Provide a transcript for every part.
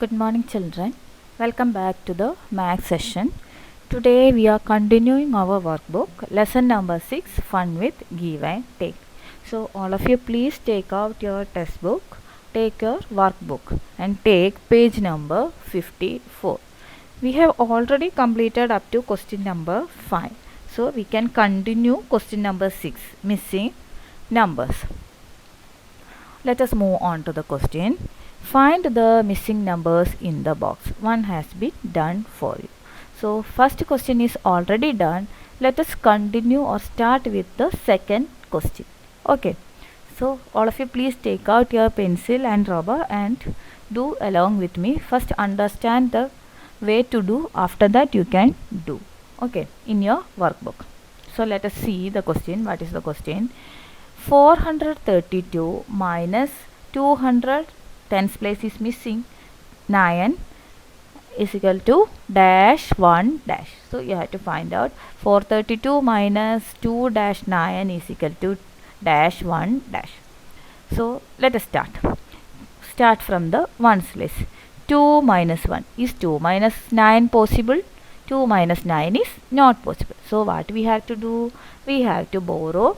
Good morning, children. Welcome back to the math session. Today we are continuing our workbook, lesson number 6, Fun with Give and Take. So, all of you, please take out your textbook, take your workbook, and take page number 54. We have already completed up to question number 5. So, we can continue question number 6, missing numbers. Let us move on to the question. Find the missing numbers in the box. One has been done for you. So first question is already done. Let us continue or start with the second question. Okay. So all of you please take out your pencil and rubber and do along with me. First understand the way to do. After that you can do. Okay. In your workbook. So let us see the question. What is the question? 432 minus 200, tens place is missing, 9 is equal to dash 1 dash. So you have to find out 432 minus 2 dash 9 is equal to dash 1 dash. So let us start. Start from the ones place. 2 minus 1 is 2 minus 9 possible. 2 minus 9 is not possible. So what we have to do? We have to borrow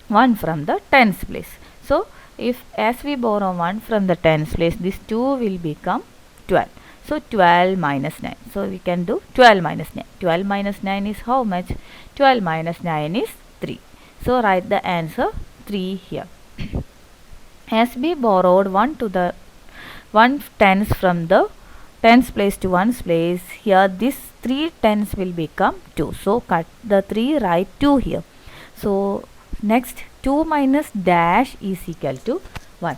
1 from the tens place. So if as we borrow 1 from the tens place, this 2 will become 12. So 12 minus 9. So we can do 12 minus 9. 12 minus 9 is how much? 12 minus 9 is 3. So write the answer 3 here. As we borrowed 1 to the 1 tens from the tens place to ones place, here this 3 tens will become 2. So cut the 3, write 2 here. So next 2 minus dash is equal to 1.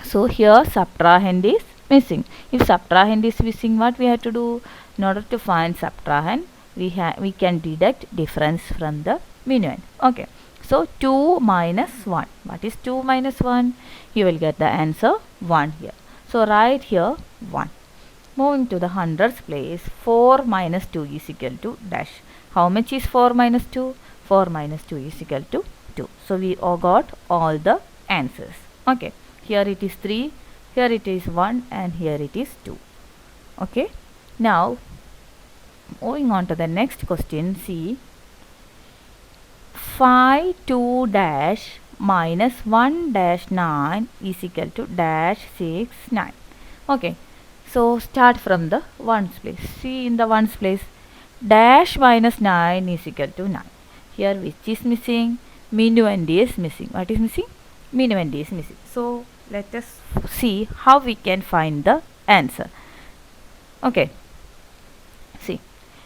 So here subtrahend is missing. If subtrahend is missing, what we have to do? In order to find subtrahend, we can deduct difference from the minuend. Okay. So 2 minus 1. What is 2 minus 1? You will get the answer 1 here. So write here 1. Moving to the hundreds place, 4 minus 2 is equal to dash. How much is 4 minus 2? 4 minus 2 is equal to 2. So we all got all the answers. Okay. Here it is 3, here it is 1, and here it is 2. Okay. Now, moving on to the next question. See, 5 2 dash minus 1 dash 9 is equal to dash 6 9. Okay. So start from the ones place. See, in the ones place, dash minus 9 is equal to 9. Here which is missing? Minuend is missing. What is missing? Minuend is missing. So let us see how we can find the answer. Okay. See,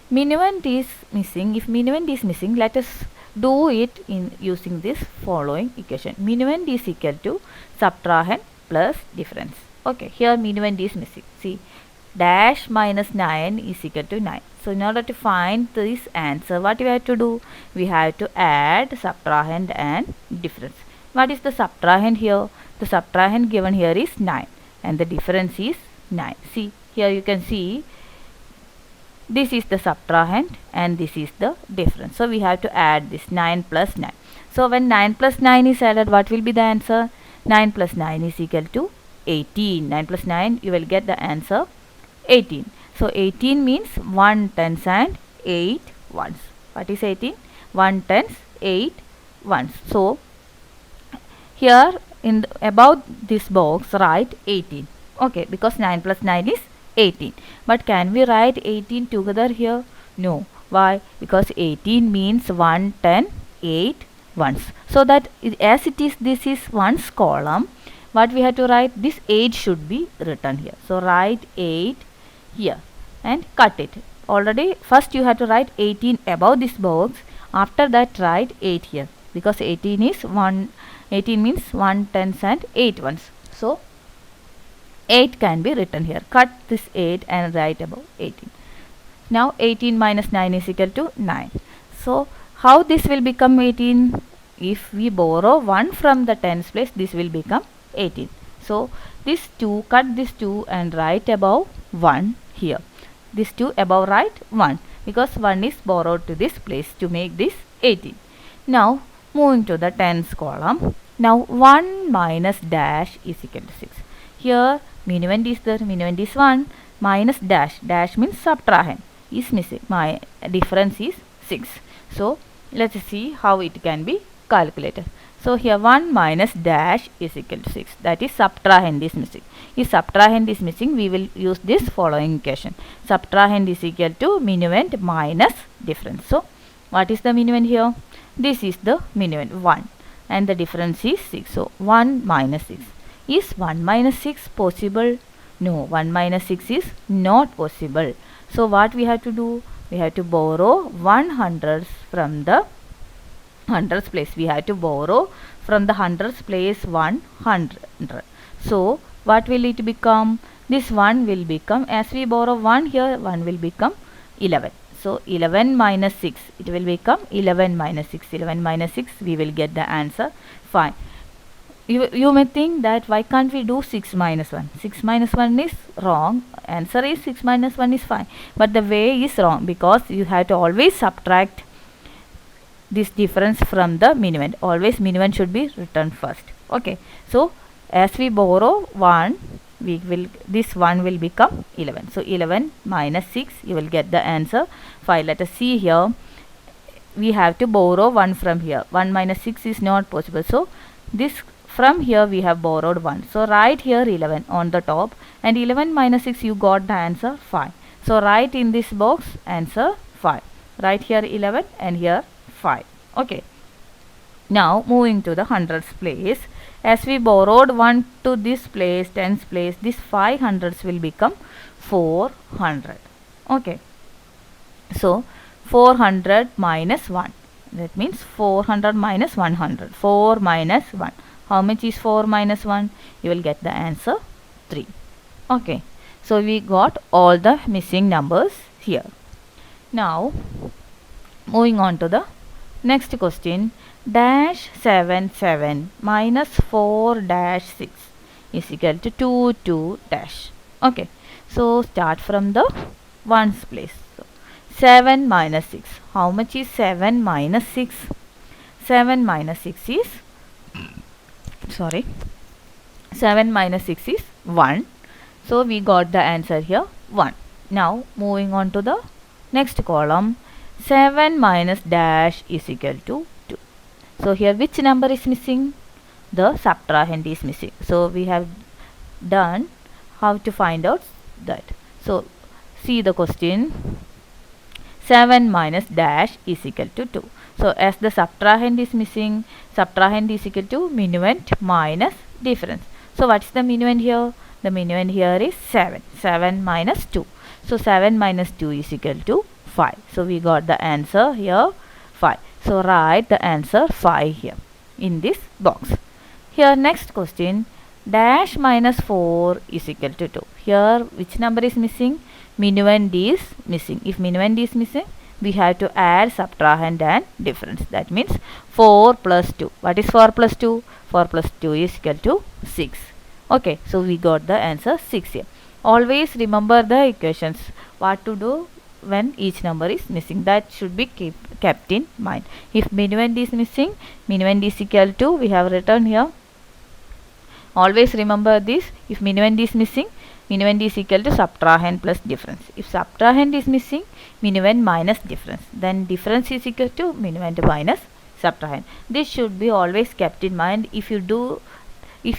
minuend is missing. If minuend is missing, let us do it in using this following equation. Minuend is equal to subtrahend plus difference. Okay. Here minuend is missing. See, dash minus 9 is equal to 9. So in order to find this answer, what we have to do? We have to add subtrahend and difference. What is the subtrahend here? The subtrahend given here is 9 and the difference is 9. See, here you can see this is the subtrahend and this is the difference. So we have to add this 9 plus 9. So when 9 plus 9 is added, what will be the answer? 9 plus 9 is equal to 18. 9 plus 9, you will get the answer 18. So 18 means 1 tens and 8 ones. What is 18? 1 tens, 8 ones. So here in the, above this box write 18. Okay, because 9 plus 9 is 18. But can we write 18 together here? No. Why? Because 18 means 1 10 8 ones. So that as it is, this is ones column. What we have to write? This 8 should be written here. So write 8 here and cut it. Already first you have to write 18 above this box. After that write 8 here, because 18 is 1. 18 means 1 tens and 8 ones. So 8 can be written here. Cut this 8 and write above 18. Now 18 minus 9 is equal to 9. So how this will become 18? If we borrow 1 from the tens place, this will become 18. So this 2, cut this 2 and write above 1 here. This 2 above write 1, because 1 is borrowed to this place to make this 18. Now moving to the tens column. Now 1 minus dash is equal to 6. Here minuend is there, minuend is 1 minus dash, dash means subtrahend is missing. My difference is 6. So let's see how it can be calculated. So here 1 minus dash is equal to 6. That is subtrahend is missing. If subtrahend is missing, we will use this following equation. Subtrahend is equal to minuend minus difference. So what is the minuend here? This is the minuend 1 and the difference is 6. So 1 minus 6. Is 1 minus 6 possible? No, 1 minus 6 is not possible. So what we have to do? We have to borrow 100 from the hundreds place. We have to borrow from the hundreds place 100. So what will it become? This 1 will become, as we borrow 1 here, 1 will become 11. So 11 minus 6, it will become 11 minus 6. 11 minus 6, we will get the answer. Fine. You may think that why can't we do 6 minus 1? 6 minus 1 is wrong. Answer is 6 minus 1 is fine. But the way is wrong because you have to always subtract this difference from the minuend. Always minuend should be written first. Okay. So as we borrow 1, this 1 will become 11. So 11 minus 6, you will get the answer 5. Let us see here. We have to borrow 1 from here. 1 minus 6 is not possible. So this from here we have borrowed 1. So write here 11 on the top, and 11 minus 6, you got the answer 5. So write in this box answer 5. Write here 11 and here 5. Okay. Now moving to the hundreds place. As we borrowed 1 to this place, tens place, this 500s will become 400. Okay. So 400 minus 1. That means 400 minus 100. 4 minus 1. How much is 4 minus 1? You will get the answer 3. Okay. So we got all the missing numbers here. Now moving on to the next question. Dash 7 7 minus 4 dash 6 is equal to 2 2 dash. Okay. So start from the ones place. So 7 minus 6. How much is 7 minus 6? 7 minus 6 is 7 minus 6 is 1. So we got the answer here 1. Now moving on to the next column. 7 minus dash is equal to 2. So here which number is missing? The subtrahend is missing. So we have done how to find out that. So see the question. 7 minus dash is equal to 2. So as the subtrahend is missing, subtrahend is equal to minuend minus difference. So what is the minuend here? The minuend here is 7. 7 minus 2. So 7 minus 2 is equal to 5. So we got the answer here 5. So write the answer 5 here in this box. Here next question. Dash minus 4 is equal to 2. Here which number is missing? Minuend is missing. If minuend is missing, we have to add subtrahend and difference. That means 4 plus 2. What is 4 plus 2? 4 plus 2 is equal to 6. Okay, so we got the answer 6 here. Always remember the equations. What to do when each number is missing. That should be kept in mind. If minuend is missing, minuend is equal to, we have written here. Always remember this. If minuend is missing, minuend is equal to subtrahend plus difference. If subtrahend is missing, minuend minus difference. Then difference is equal to minuend minus subtrahend. This should be always kept in mind. If you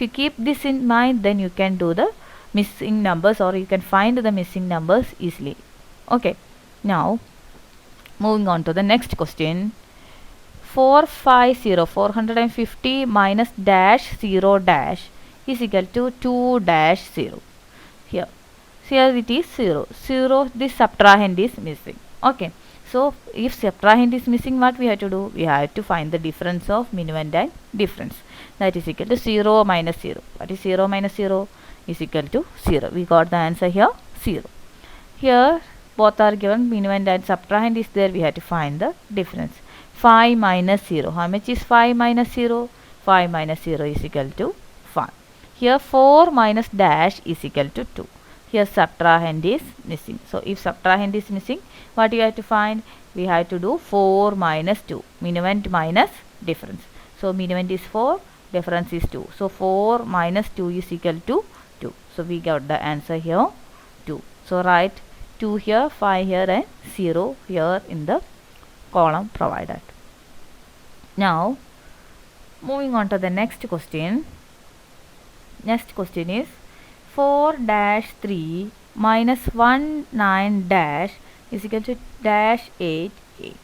keep this in mind, then you can do the missing numbers, or you can find the missing numbers easily. Okay. Now moving on to the next question. 450 minus dash 0 dash is equal to 2 dash 0. Here it is 0. This subtrahend is missing. Okay. So if subtrahend is missing, what we have to do? We have to find the difference of minuend and difference. That is equal to 0 minus 0. What is 0 minus 0? Is equal to 0. We got the answer here 0. Here both are given, minuend and subtrahend is there. We have to find the difference. 5 minus 0. How much is 5 minus 0? 5 minus 0 is equal to 5. Here 4 minus dash is equal to 2. Here subtrahend is missing. So if subtrahend is missing, what you have to find? We have to do 4 minus 2. Minuend minus difference. So minuend is 4, difference is 2. So 4 minus 2 is equal to 2. So we got the answer here 2. So write 2 here, 5 here and 0 here in the column provided. Now moving on to the next question. Next question is 4 dash 3 minus 1 9 dash is equal to dash 8 8.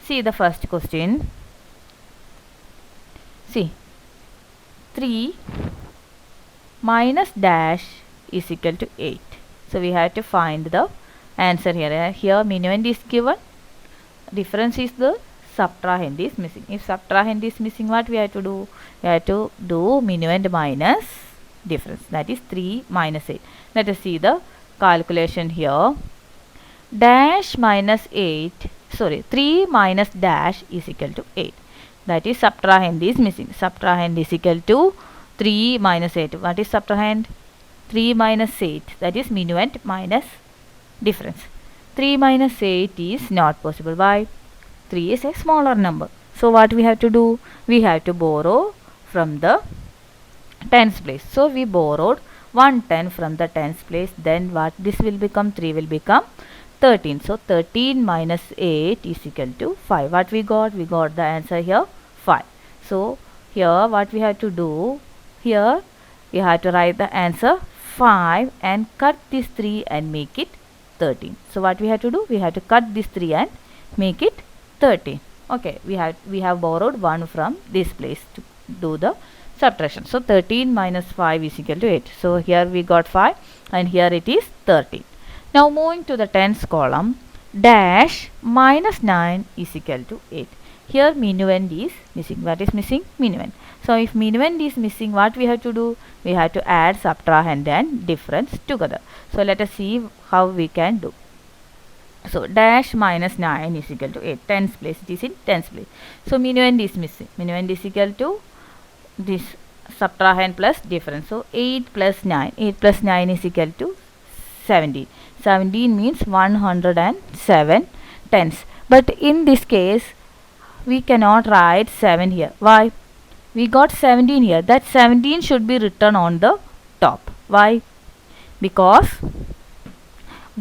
See the first question. See, 3 minus dash is equal to 8. So we have to find the answer here. Here minuend is given. Difference is the subtrahend is missing. If subtrahend is missing, what we have to do? We have to do minuend minus difference. That is 3 minus 8. Let us see the calculation here. Dash minus 8, sorry, 3 minus dash is equal to 8. That is subtrahend is missing. Subtrahend is equal to 3 minus 8. What is subtrahend? 3 minus 8. That is minuend minus difference. 3 minus 8 is not possible. Why? 3 is a smaller number. So what we have to do? We have to borrow from the tens place. So we borrowed 110 from the tens place. Then what this will become? 3 will become 13. So 13 minus 8 is equal to 5. What we got? We got the answer here 5. So here what we have to do? Here we have to write the answer 5 and cut this 3 and make it 13. So what we have to do? We have to cut this 3 and make it 13. Okay, we have borrowed 1 from this place to do the subtraction. So 13 minus 5 is equal to 8. So here we got 5 and here it is 13. Now moving to the tens column, dash minus 9 is equal to 8. Here minuend is missing. What is missing? Minuend. So if minuend is missing, what we have to do? We have to add subtrahend and difference together. So let us see how we can do. So dash minus 9 is equal to 8. Tens place. It is in tens place. So minuend is missing. Minuend is equal to this subtrahend plus difference. So 8 plus 9. 8 plus 9 is equal to 17. 17 means 107 tens. But in this case, we cannot write 7 here. Why? We got 17 here. That 17 should be written on the top. Why? Because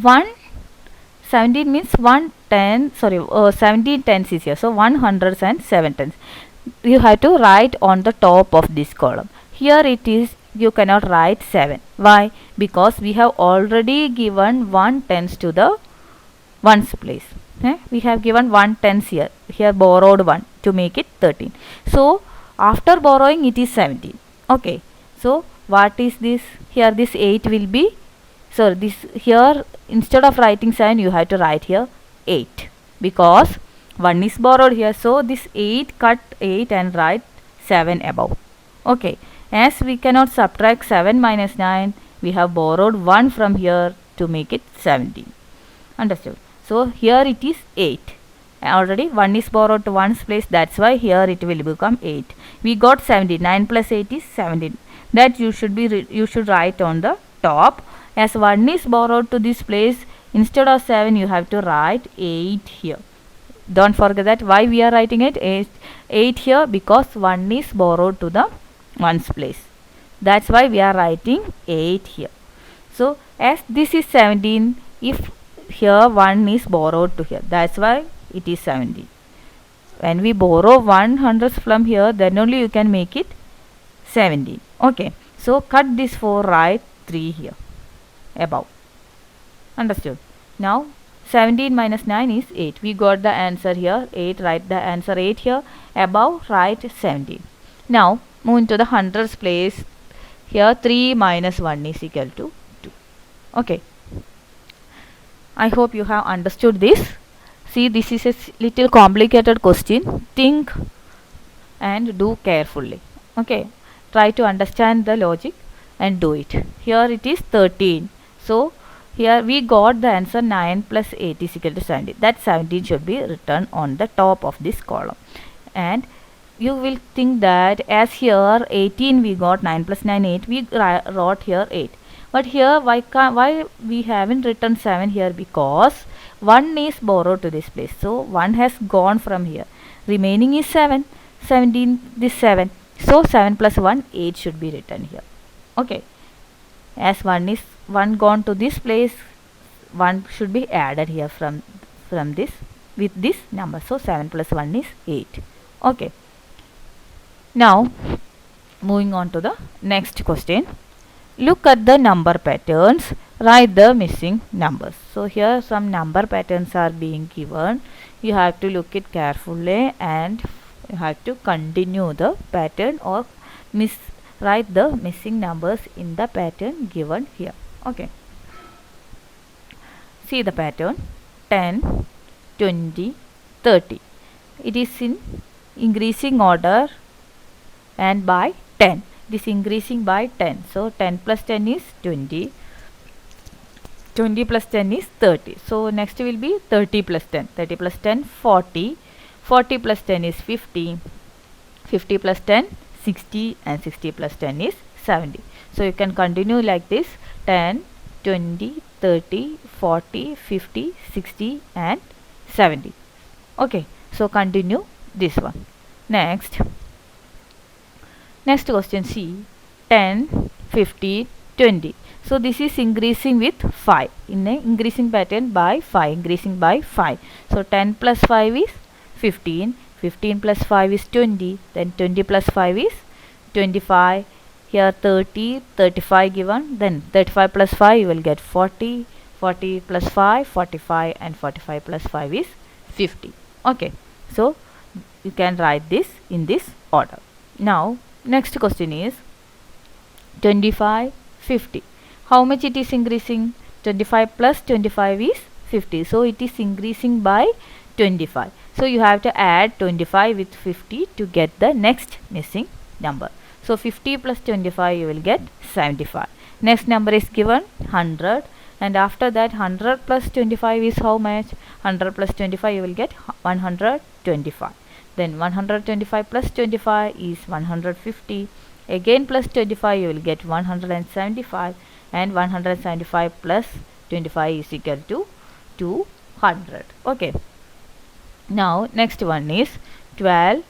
17 means 17 tens is here. So 107 tens. You have to write on the top of this column. Here it is, you cannot write 7. Why? Because we have already given 1 tens to the ones place. We have given 1 tens here. Here borrowed 1 to make it 13. So after borrowing it is 17. Okay. So what is this? Here this 8 will be, so this here instead of writing 7 you have to write here 8 because 1 is borrowed here. So this 8 cut 8 and write 7 above. Okay. As we cannot subtract 7 minus 9, we have borrowed 1 from here to make it 17. Understood? So here it is 8. Already 1 is borrowed to 1's place. That's why here it will become 8. We got 17. 9 plus 8 is 17. That you should write on the top. As 1 is borrowed to this place, instead of 7 you have to write 8 here. Don't forget that. Why we are writing it 8 here? Because 1 is borrowed to the 1's place. That's why we are writing 8 here. So as this is 17, if here 1 is borrowed to here, that's why it is 17. When we borrow 100 from here, then only you can make it 17. Okay. So cut this 4, write 3 here above. Understood? Now 17 minus 9 is 8. We got the answer here 8. Write the answer 8 here. Above write 17. Now move into the hundreds place. Here 3 minus 1 is equal to 2. Okay. I hope you have understood this. See, this is a little complicated question. Think and do carefully. Okay. Try to understand the logic and do it. Here it is 13. So here we got the answer 9 plus 8 is equal to 17. That 17 should be written on the top of this column. And you will think that as here 18 we got 9 plus 9 8, we wrote here 8. But here why we haven't written 7 here? Because 1 is borrowed to this place. So 1 has gone from here. Remaining is 7. 17 this 7. So 7 plus 1 8 should be written here. Okay. as 1 gone to this place, 1 should be added here from this with this number. So 7 plus 1 is 8. Okay. Now moving on to the next question. Look at the number patterns, write the missing numbers. So here some number patterns are being given. You have to look it carefully and you have to continue the pattern or write the missing numbers in the pattern given here. Okay. See the pattern: 10, 20, 30. It is in increasing order and by 10. It is increasing by 10. So 10 plus 10 is 20. 20 plus 10 is 30. So next will be 30 plus 10. 30 plus 10, 40. 40 plus 10 is 50. 50 plus 10, 60, and 60 plus 10 is 70. So you can continue like this: 10, 20, 30, 40, 50, 60, and 70. Okay, so continue this one. Next question, see 10, 50, 20. So this is increasing with 5 in a increasing pattern by 5, increasing by 5. So 10 plus 5 is 15, 15 plus 5 is 20, then 20 plus 5 is 25, here 30, 35 given, then 35 plus 5 you will get 40, 40 plus 5, 45, and 45 plus 5 is 50. Okay, so you can write this in this order. Now next question is 25, 50. How much it is increasing? 25 plus 25 is 50. So it is increasing by 25. So you have to add 25 with 50 to get the next missing number. So 50 plus 25 you will get 75. Next number is given 100, and after that 100 plus 25 is how much? 100 plus 25 you will get 125. Then 125 plus 25 is 150. Again plus 25 you will get 175, and 175 plus 25 is equal to 200. Okay. Now next one is 12,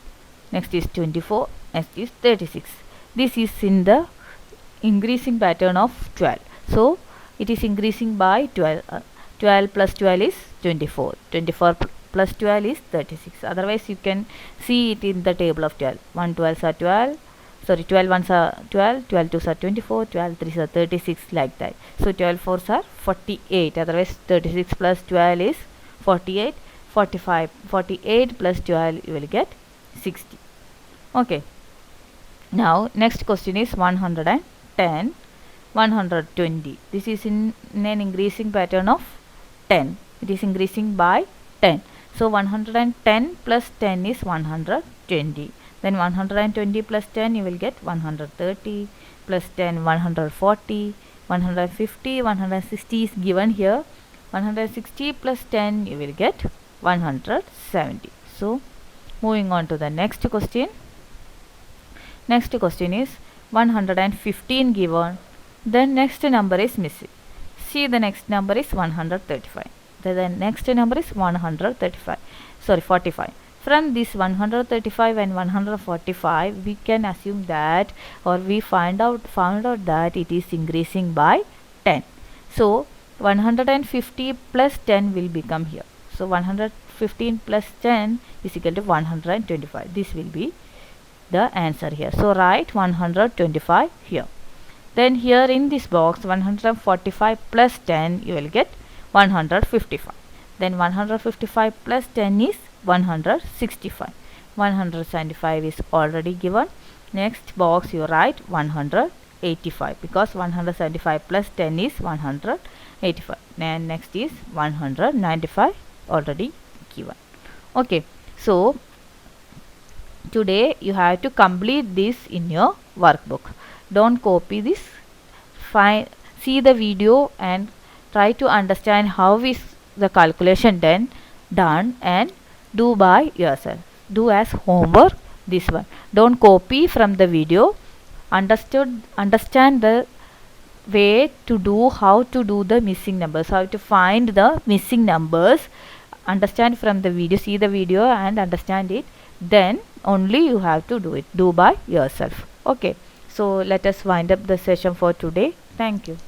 next is 24, next is 36. This is in the increasing pattern of 12. So it is increasing by 12. 12 plus 12 is 24. 24 plus 12 is 36. Otherwise you can see it in the table of 12. 1 12s are 12. Sorry, 12 ones are 12, 12 2s are 24, 12 3s are 36, like that. So 12 4s are 48. Otherwise 36 plus 12 is 48. 45, 48 plus 12 you will get 60. Okay. Now next question is 110, 120. This is in an increasing pattern of 10. It is increasing by 10. So 110 plus 10 is 120. Then 120 plus 10 you will get 130, plus 10 140, 150, 160 is given here. 160 plus 10 you will get 170. So moving on to the next question. Next question is 115 given. Then next number is missing. See, the next number is 135. The next number is 135. Sorry, 45. From this 135 and 145 we can assume that, or we found out that it is increasing by 10. So 150 plus 10 will become here. So 115 plus 10 is equal to 125. This will be the answer here. So write 125 here. Then here in this box 145 plus 10 you will get 155. Then 155 plus 10 is 165. 175 is already given. Next box you write 185, because 175 plus 10 is 185. And next is 195, already given. Okay, so today you have to complete this in your workbook. Don't copy this. See the video and try to understand how is the calculation done and do by yourself. Do as homework this one. Don't copy from the video. Understand the way to do, how to do the missing numbers, how to find the missing numbers. Understand from the video, see the video and understand it. Then only you have to do it. Do by yourself. Okay. So let us wind up the session for today. Thank you.